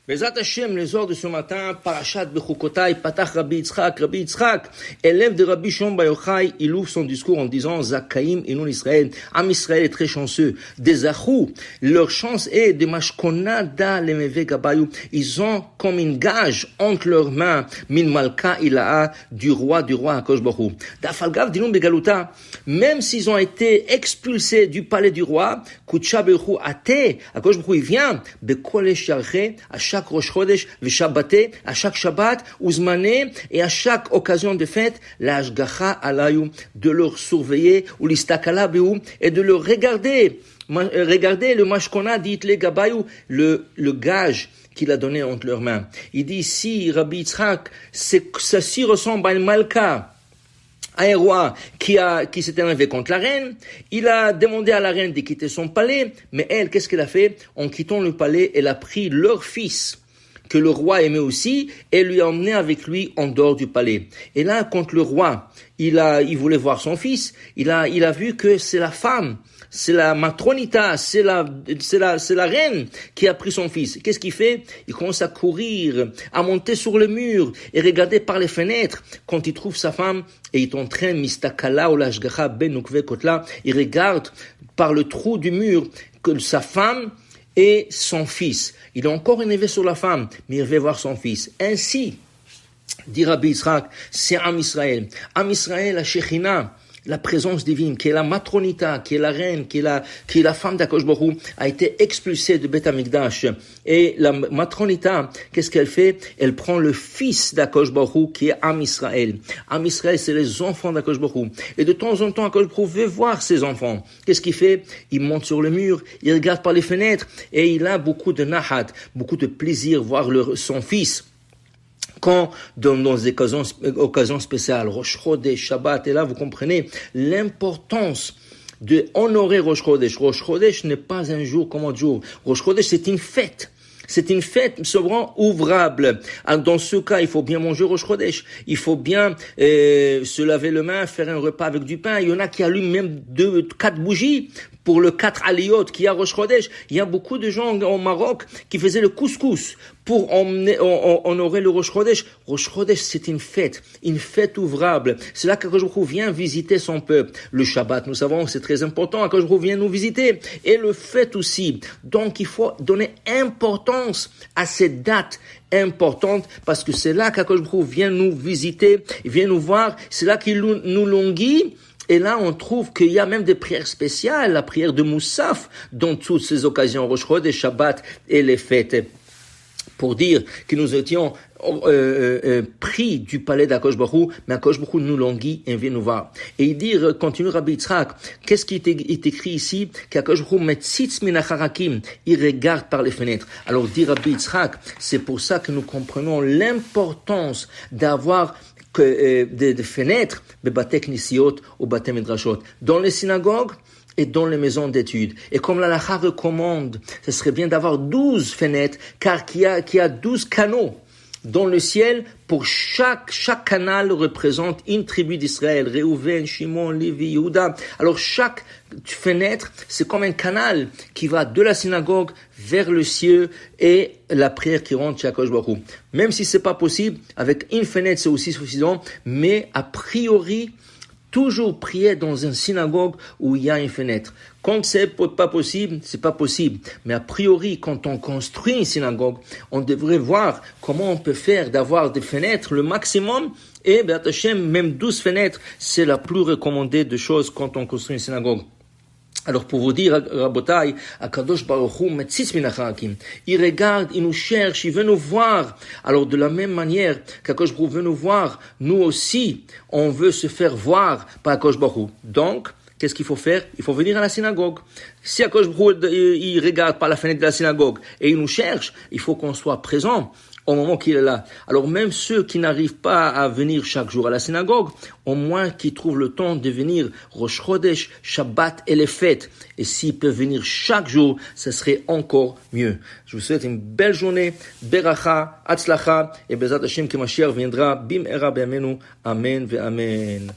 Bezrat Hashem, les heures de ce matin, Parashat Bechukotai, Patach Rabbi Yitzhak, élève de Rabbi Shimon Bar Yochai, il ouvre son discours en disant, Zakaim Inun Israël, Am Israël est très chanceux, des Achou, leur chance est de Mashkonada Lemeve Gabayou, ils ont comme une gage entre leurs mains, Min Malka Ilaha, du roi Akosh Baruch Hu. Dafalgav Dinum Begaluta, même s'ils ont été expulsés du palais du roi, Kutsha Baruch Hu Ate, Akosh Baruch Hu, il vient, Bekolesh Yarche, à chaque Rosh Chodesh, Veshabbaté, à chaque Shabbat, Uzmané, et à chaque occasion de fête, la Ashgacha Alayou, de leur surveiller, ou l'Istakala Beou, et de leur regarder le Mashkona dit les Gabayou, le gage qu'il a donné entre leurs mains. Il dit ici, Rabbi Yitzhak, ceci ressemble à une Malka, à un roi qui s'était élevé contre la reine. Il a demandé à la reine de quitter son palais, mais elle, qu'est-ce qu'elle a fait? En quittant le palais, elle a pris leur fils, que le roi aimait aussi, et lui a emmené avec lui en dehors du palais. Et là, quand le roi, il voulait voir son fils, il a vu que c'est la femme, c'est la matronita, c'est la reine qui a pris son fils. Qu'est-ce qu'il fait? Il commence à courir, à monter sur le mur et regarder par les fenêtres. Quand il trouve sa femme et il est en train, mistakala ou l'ashgacha ben nukve kotla, il regarde par le trou du mur que sa femme et son fils. Il est encore énervé sur la femme, mais il veut voir son fils. Ainsi, dit Rabbi Yitzhak, c'est Am Israël. Am Israël, la Shekhinah, la présence divine, qui est la matronita, qui est la reine, qui est la femme d'Akosh Baruch Hu, a été expulsée de Beth Amikdash. Et la matronita, qu'est-ce qu'elle fait? Elle prend le fils d'Akosh Baruch Hu, qui est Am Israël. Am Israël, c'est les enfants d'Akosh Baruch Hu. Et de temps en temps, Akosh Baruch Hu veut voir ses enfants. Qu'est-ce qu'il fait? Il monte sur le mur, il regarde par les fenêtres, et il a beaucoup de nahat, beaucoup de plaisir voir son fils. Quand, dans des occasions spéciales, Rosh Chodesh, Shabbat, et là, vous comprenez l'importance de honorer Rosh Chodesh. Rosh Chodesh n'est pas un jour comme un autre jour. Rosh Chodesh, c'est une fête. C'est une fête souvent ouvrable. Dans ce cas, il faut bien manger Rosh Chodesh. Il faut bien se laver les mains, faire un repas avec du pain. Il y en a qui allument même 4 bougies pour le 4 aliyot qui a Rosh Chodesh. Il y a beaucoup de gens au Maroc qui faisaient le couscous pour honorer le Rosh Chodesh. Rosh Chodesh, c'est une fête ouvrable. C'est là qu'Akadosh Baruch Hu vient visiter son peuple. Le Shabbat, nous savons, c'est très important. Akadosh Baruch Hu vient nous visiter. Et le fête aussi. Donc, il faut donner importance à cette date importante parce que c'est là qu'Akadosh Baruch Hu vient nous visiter, il vient nous voir. C'est là qu'il nous longuit. Et là, on trouve qu'il y a même des prières spéciales, la prière de Moussaf, dans toutes ces occasions, Rosh Chodesh, Shabbat et les fêtes, pour dire que nous étions pris du palais d'Akosh Baruch Hu, mais Akosh Baruch Hu nous languit et vient nous voir. Et il dit, continue Rabbi Yitzhak, qu'est-ce qui est écrit ici? Qu'Akosh Baruch Hu metzitz min hacharakim, il regarde par les fenêtres. Alors dit Rabbi Yitzhak, c'est pour ça que nous comprenons l'importance d'avoir des fenêtres, bebate knisiot ou bate midrashot, dans les synagogues et dans les maisons d'études. Et comme la halakha recommande, ce serait bien d'avoir 12 fenêtres, car qu'il y a 12 canaux dans le ciel. Pour chaque canal représente une tribu d'Israël, Réhouven, Shimon, Lévi, Yehuda. Alors chaque fenêtre, c'est comme un canal qui va de la synagogue vers le ciel et la prière qui rentre chez Akadosh Baruch Hu. Même si c'est pas possible, avec une fenêtre c'est aussi suffisant, mais a priori, toujours prier dans une synagogue où il y a une fenêtre. Quand c'est pas possible, c'est pas possible. Mais a priori, quand on construit une synagogue, on devrait voir comment on peut faire d'avoir des fenêtres le maximum. Et, B'ezrat Hashem, même 12 fenêtres, c'est la plus recommandée de choses quand on construit une synagogue. Alors pour vous dire, Rabotai, Akadosh Baruch Hu metzitz min hacharakim. Il regarde, il nous cherche, il veut nous voir. Alors de la même manière qu'Akadosh Baruch Hu veut nous voir, nous aussi, on veut se faire voir par Akadosh Baruch Hu. Donc, qu'est-ce qu'il faut faire? Il faut venir à la synagogue. Si Akadosh Baruch Hu, il regarde par la fenêtre de la synagogue et il nous cherche, il faut qu'on soit présent au moment qu'il est là. Alors même ceux qui n'arrivent pas à venir chaque jour à la synagogue, au moins qu'ils trouvent le temps de venir Rosh Chodesh, Shabbat et les fêtes. Et s'ils peuvent venir chaque jour, ce serait encore mieux. Je vous souhaite une belle journée, Beracha, Hatzlacha, et B'ezrat Hashem que Mashiach viendra, Bim'era B'yamenu, Amen ve Amen.